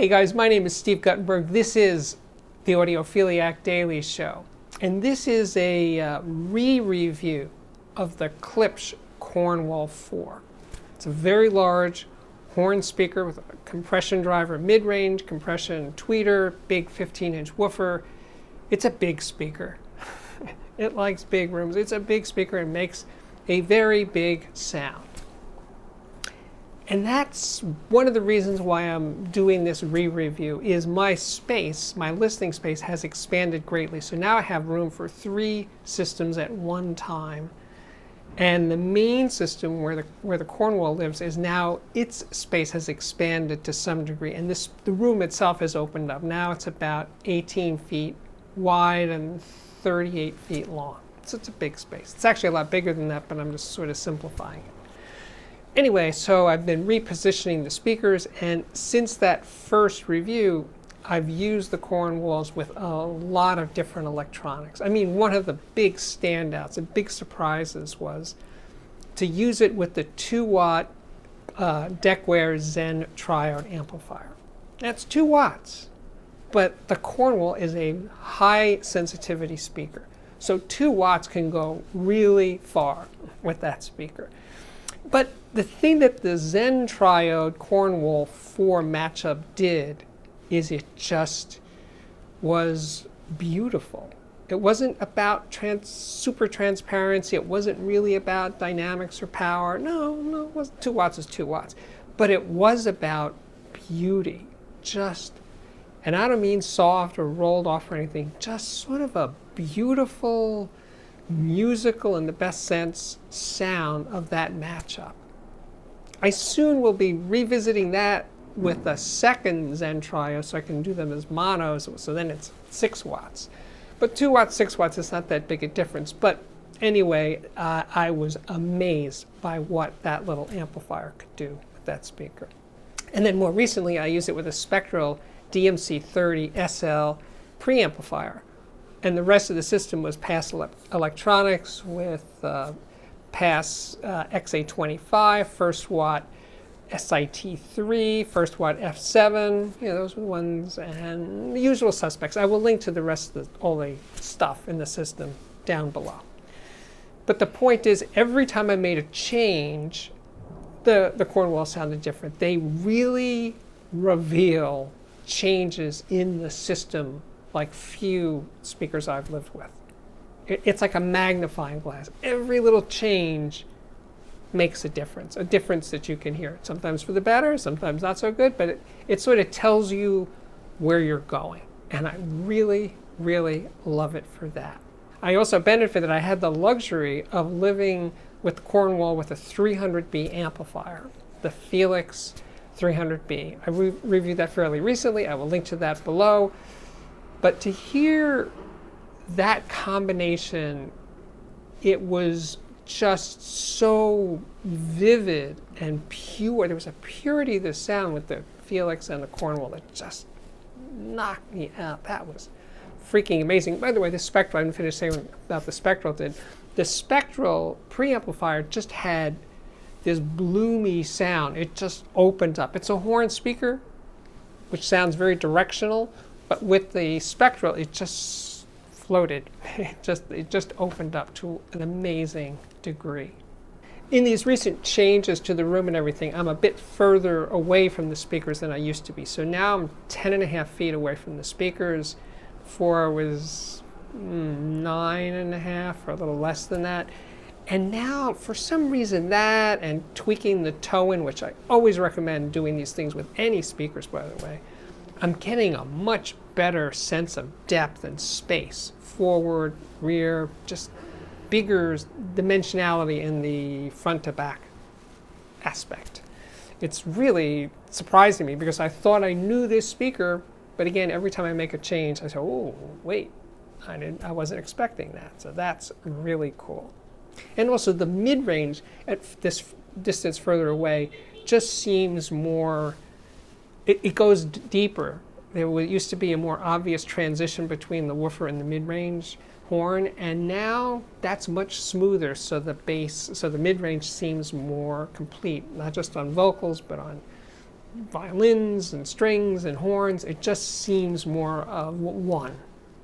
Hey guys, my name is Steve Guttenberg. This is the Audiophiliac Daily Show. And this is a re-review of the KLIPSCH Cornwall IV. It's a very large horn speaker with a compression driver mid-range, compression tweeter, big 15-inch woofer. It's a big speaker. It likes big rooms. It's a big speaker and makes a very big sound. And that's one of the reasons why I'm doing this re-review is my space, my listening space has expanded greatly. So now I have room for 3 systems at one time. And the main system where the Cornwall lives is now, its space has expanded to some degree. And the room itself has opened up. Now it's about 18 feet wide and 38 feet long. So it's a big space. It's actually a lot bigger than that, but I'm just sort of simplifying it. Anyway, so I've been repositioning the speakers, and since that first review, I've used the Cornwalls with a lot of different electronics. I mean, one of the big standouts and big surprises was to use it with the 2-watt Decware Zen Triode amplifier. That's 2 watts, but the Cornwall is a high sensitivity speaker. So 2 watts can go really far with that speaker. But the thing that the Zen Triode Cornwall IV matchup did is it just was beautiful. It wasn't about super transparency. It wasn't really about dynamics or power. No, it wasn't. 2 watts is 2 watts. But it was about beauty. And I don't mean soft or rolled off or anything, just sort of a beautiful, musical, in the best sense, sound of that matchup. I soon will be revisiting that with a second Zen Triode, so I can do them as monos, so then it's 6 watts. But 2 watts, 6 watts is not that big a difference. But anyway, I was amazed by what that little amplifier could do with that speaker. And then more recently, I used it with a Spectral DMC30 SL preamplifier. And the rest of the system was PASS electronics with PASS XA100.5, first watt SIT3, first watt F7, those were the ones, and the usual suspects. I will link to the rest of all the stuff in the system down below. But the point is, every time I made a change, the Cornwall sounded different. They really reveal changes in the system like few speakers I've lived with. It's like a magnifying glass. Every little change makes a difference that you can hear. Sometimes for the better, sometimes not so good, but it sort of tells you where you're going. And I really, really love it for that. I also benefited. I had the luxury of living with Cornwall with a 300B amplifier, the Felix 300B. I reviewed that fairly recently. I will link to that below. But to hear that combination, it was just so vivid and pure. There was a purity of the sound with the Felix and the Cornwall that just knocked me out. That was freaking amazing. By the way, the Spectral, I didn't finish saying about the Spectral. The Spectral preamplifier just had this bloomy sound. It just opened up. It's a horn speaker, which sounds very directional. But with the Spectral, it just floated. It just opened up to an amazing degree. In these recent changes to the room and everything, I'm a bit further away from the speakers than I used to be. So now I'm 10.5 feet away from the speakers. Before I was 9.5 or a little less than that. And now, for some reason, that and tweaking the toe-in, which I always recommend doing these things with any speakers, by the way, I'm getting a much better sense of depth and space, forward, rear, just bigger dimensionality in the front to back aspect. It's really surprising me because I thought I knew this speaker, but again, every time I make a change, I say, oh, wait, I wasn't expecting that. So that's really cool. And also the mid-range at this distance further away just seems more, it goes deeper. There used to be a more obvious transition between the woofer and the mid-range horn, and now that's much smoother, so the mid-range seems more complete, not just on vocals, but on violins and strings and horns. It just seems more of one.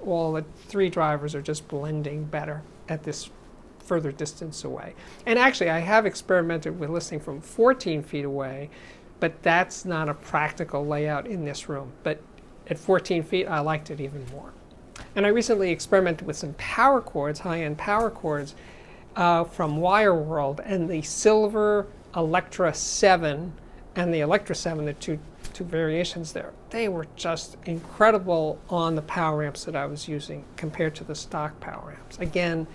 All the three drivers are just blending better at this further distance away. And actually, I have experimented with listening from 14 feet away, but that's not a practical layout in this room. But at 14 feet, I liked it even more. And I recently experimented with some power chords, high-end power chords, from Wire World, and the Silver Electra 7 and the Electra 7, the two variations there, they were just incredible on the power amps that I was using compared to the stock power amps. Again,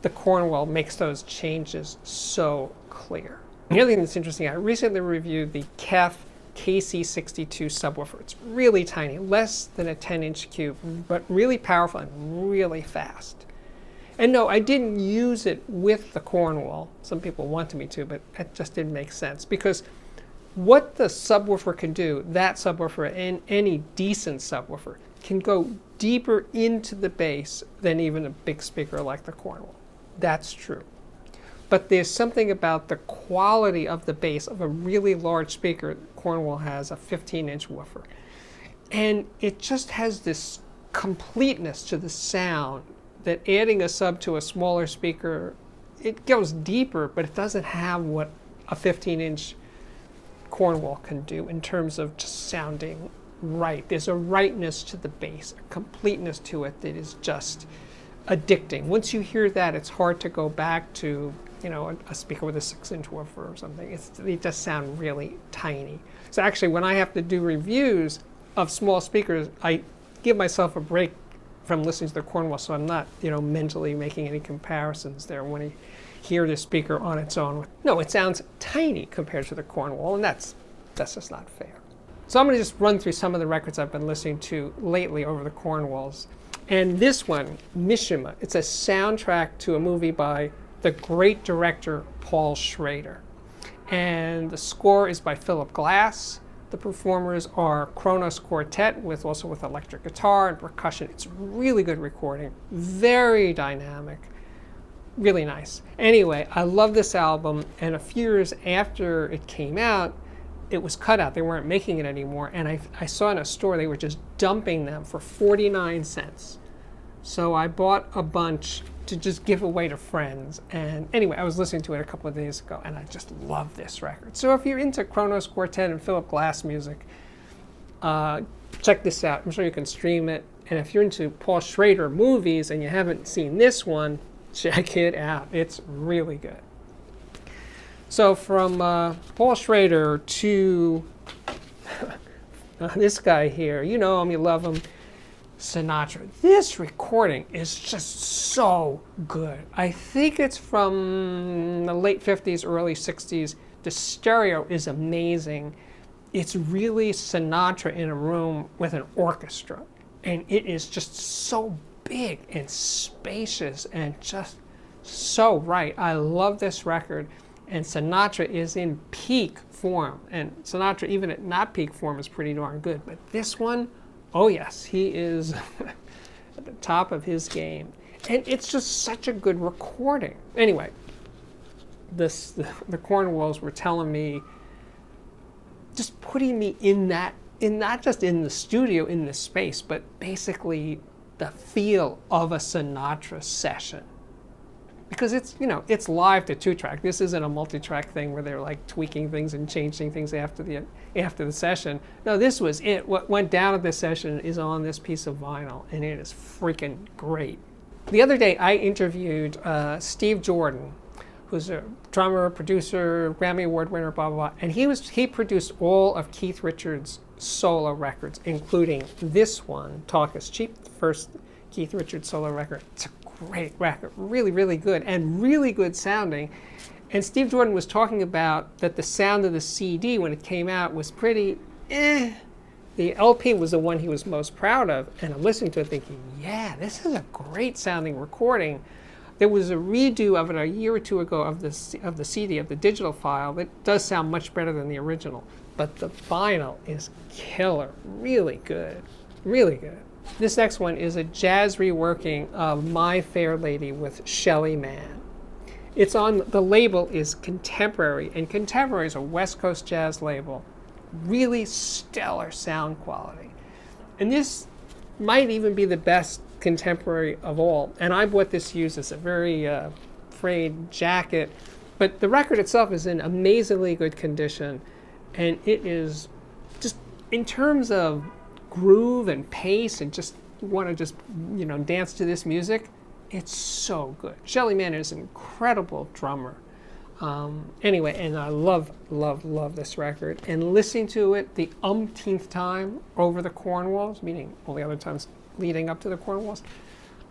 the Cornwall makes those changes so clear. The other thing that's interesting, I recently reviewed the KEF KC62 subwoofer. It's really tiny, less than a 10-inch cube, but really powerful and really fast. And no, I didn't use it with the Cornwall. Some people wanted me to, but it just didn't make sense, because what the subwoofer can do, that subwoofer and any decent subwoofer, can go deeper into the bass than even a big speaker like the Cornwall. That's true. But there's something about the quality of the bass of a really large speaker. Cornwall has a 15-inch woofer. And it just has this completeness to the sound that adding a sub to a smaller speaker, it goes deeper, but it doesn't have what a 15-inch Cornwall can do in terms of just sounding right. There's a rightness to the bass, a completeness to it that is just addicting. Once you hear that, it's hard to go back to, you know, a speaker with a 6-inch woofer or something. They just sound really tiny. So actually, when I have to do reviews of small speakers, I give myself a break from listening to the Cornwall, so I'm not, you know, mentally making any comparisons there when I hear the speaker on its own. No, it sounds tiny compared to the Cornwall, and that's just not fair. So I'm going to just run through some of the records I've been listening to lately over the Cornwalls. And this one, Mishima, it's a soundtrack to a movie by the great director Paul Schrader. And the score is by Philip Glass. The performers are Kronos Quartet, also with electric guitar and percussion. It's really good recording, very dynamic, really nice. Anyway, I love this album, and a few years after it came out, it was cut out. They weren't making it anymore, and I saw in a store they were just dumping them for 49 cents. So I bought a bunch to just give away to friends. And anyway, I was listening to it a couple of days ago, and I just love this record. So if you're into Kronos Quartet and Philip Glass music, check this out. I'm sure you can stream it. And if you're into Paul Schrader movies and you haven't seen this one, check it out. It's really good. So from Paul Schrader to this guy here, you know him, you love him, Sinatra. This recording is just so good. I think it's from the late 50s, early 60s. The stereo is amazing. It's really Sinatra in a room with an orchestra. And it is just so big and spacious and just so right. I love this record. And Sinatra is in peak form. And Sinatra, even at not peak form, is pretty darn good. But this one, oh yes, he is at the top of his game. And it's just such a good recording. Anyway, the Cornwalls were telling me, just putting me in that, not just in the studio, in the space, but basically the feel of a Sinatra session. Because it's, you know, it's live to 2-track. This isn't a multi-track thing where they're like tweaking things and changing things after the session. No, this was it. What went down at this session is on this piece of vinyl, and it is freaking great. The other day, I interviewed Steve Jordan, who's a drummer, producer, Grammy Award winner, blah, blah, blah. And he produced all of Keith Richards' solo records, including this one, Talk Is Cheap, the first Keith Richards solo record. It's a great record, really, really good, and really good sounding. And Steve Jordan was talking about that the sound of the CD when it came out was pretty The LP was the one he was most proud of, and I'm listening to it thinking, yeah, this is a great sounding recording. There was a redo of it a year or two ago of the CD, of the digital file, that does sound much better than the original. But the vinyl is killer, really good, really good. This next one is a jazz reworking of My Fair Lady with Shelly Manne. It's on, the label is Contemporary, and Contemporary is a West Coast jazz label. really stellar sound quality. And this might even be the best contemporary of all. And I bought this used as a very frayed jacket, but the record itself is in amazingly good condition, and it is just, in terms of groove and pace and just want to just, you know, dance to this music, it's so good. Shelly Manne is an incredible drummer. Anyway, and I love this record. And listening to it the umpteenth time over the Cornwalls, meaning all the other times leading up to the Cornwalls,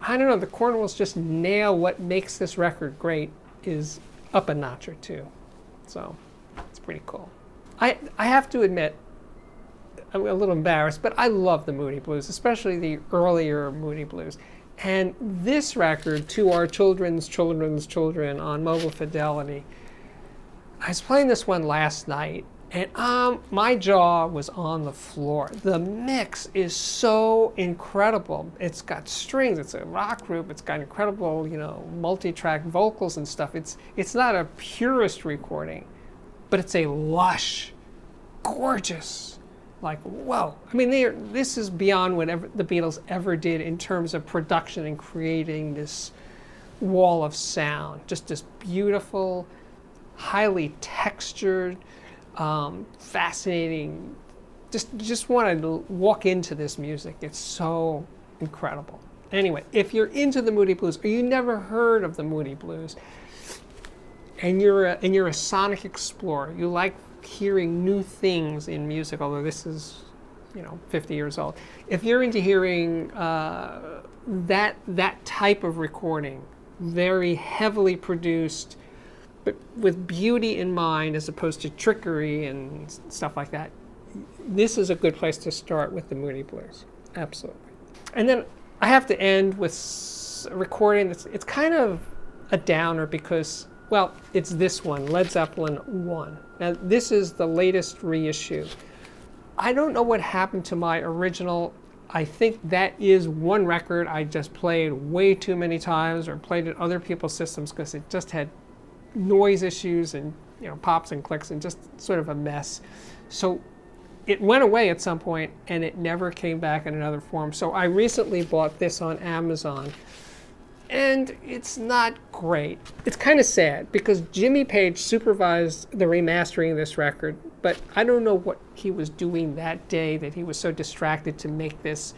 I don't know, the Cornwalls just nail what makes this record great, is up a notch or two. So it's pretty cool. I have to admit, I'm a little embarrassed, but I love the Moody Blues, especially the earlier Moody Blues. And this record, To Our Children's Children's Children on Mobile Fidelity, I was playing this one last night, and my jaw was on the floor. The mix is so incredible. It's got strings, it's a rock group, it's got incredible, you know, multi-track vocals and stuff. It's not a purist recording, but it's a lush, gorgeous, like, whoa. I mean, this is beyond whatever the Beatles ever did in terms of production and creating this wall of sound. Just this beautiful, highly textured, fascinating. Just wanted to walk into this music. It's so incredible. Anyway, if you're into the Moody Blues, or you never heard of the Moody Blues, and you're a sonic explorer, you like hearing new things in music, although this is, you know, 50 years old. If you're into hearing that type of recording, very heavily produced, but with beauty in mind as opposed to trickery and stuff like that, this is a good place to start with the Moody Blues. Absolutely. And then I have to end with a recording it's kind of a downer because, well, it's this one, Led Zeppelin 1. Now, this is the latest reissue. I don't know what happened to my original. I think that is one record I just played way too many times, or played at other people's systems because it just had noise issues and, you know, pops and clicks and just sort of a mess. So it went away at some point and it never came back in another form. So I recently bought this on Amazon, and it's not great. It's kind of sad because Jimmy Page supervised the remastering of this record, but I don't know what he was doing that day that he was so distracted to make this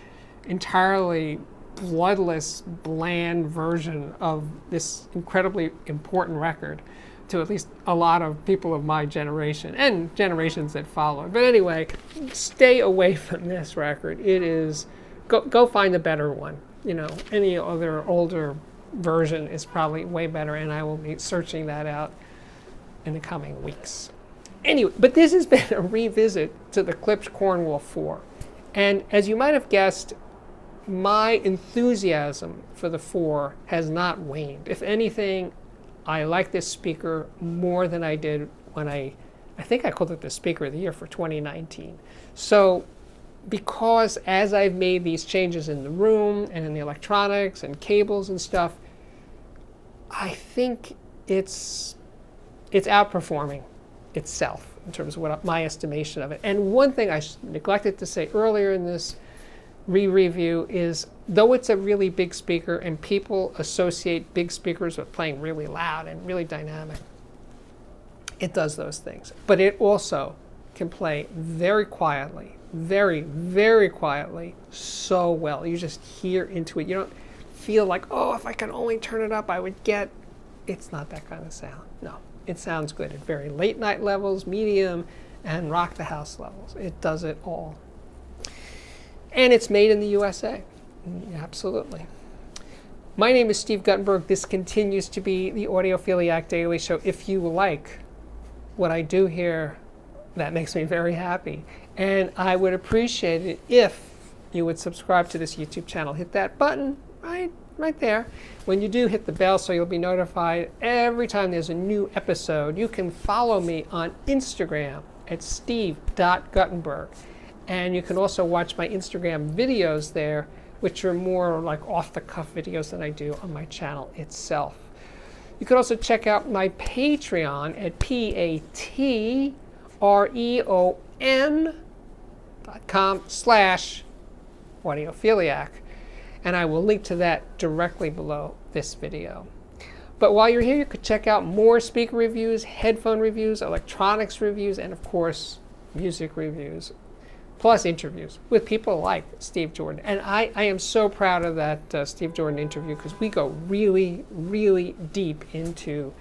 entirely bloodless, bland version of this incredibly important record to at least a lot of people of my generation and generations that followed. But anyway, stay away from this record. It is, go find a better one. You know, any other older version is probably way better, and I will be searching that out in the coming weeks. Anyway, but this has been a revisit to the KLIPSCH Cornwall IV. And as you might have guessed, my enthusiasm for the 4 has not waned. If anything, I like this speaker more than I did when I think I called it the Speaker of the Year for 2019. So, because as I've made these changes in the room and in the electronics and cables and stuff, I think it's outperforming itself in terms of what my estimation of it. And one thing I neglected to say earlier in this re-review is, though it's a really big speaker and people associate big speakers with playing really loud and really dynamic, it does those things. But it also can play very quietly, very, very quietly, so well. You just hear into it. You don't feel like, oh, if I could only turn it up, I would get. It's not that kind of sound. No, it sounds good at very late night levels, medium, and rock the house levels. It does it all. And it's made in the USA. Absolutely. My name is Steve Guttenberg. This continues to be the Audiophiliac Daily Show. If you like what I do here, that makes me very happy. And I would appreciate it if you would subscribe to this YouTube channel. Hit that button right there. When you do, hit the bell so you'll be notified every time there's a new episode. You can follow me on Instagram at steve.guttenberg. And you can also watch my Instagram videos there, which are more like off-the-cuff videos than I do on my channel itself. You can also check out my Patreon at patreon.com/steve www.labs.com/audiophiliac. And I will link to that directly below this video. But while you're here, you could check out more speaker reviews, headphone reviews, electronics reviews, and of course, music reviews, plus interviews with people like Steve Jordan. And I am so proud of that Steve Jordan interview, because we go really, really deep into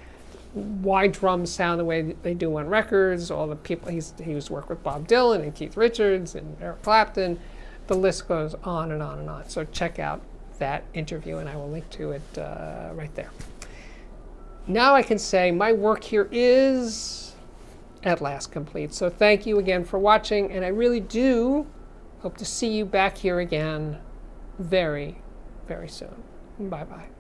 why drums sound the way they do on records, all the people, he was worked with Bob Dylan and Keith Richards and Eric Clapton. The list goes on and on and on. So check out that interview, and I will link to it right there. Now I can say my work here is at last complete. So thank you again for watching, and I really do hope to see you back here again very, very soon. Bye-bye.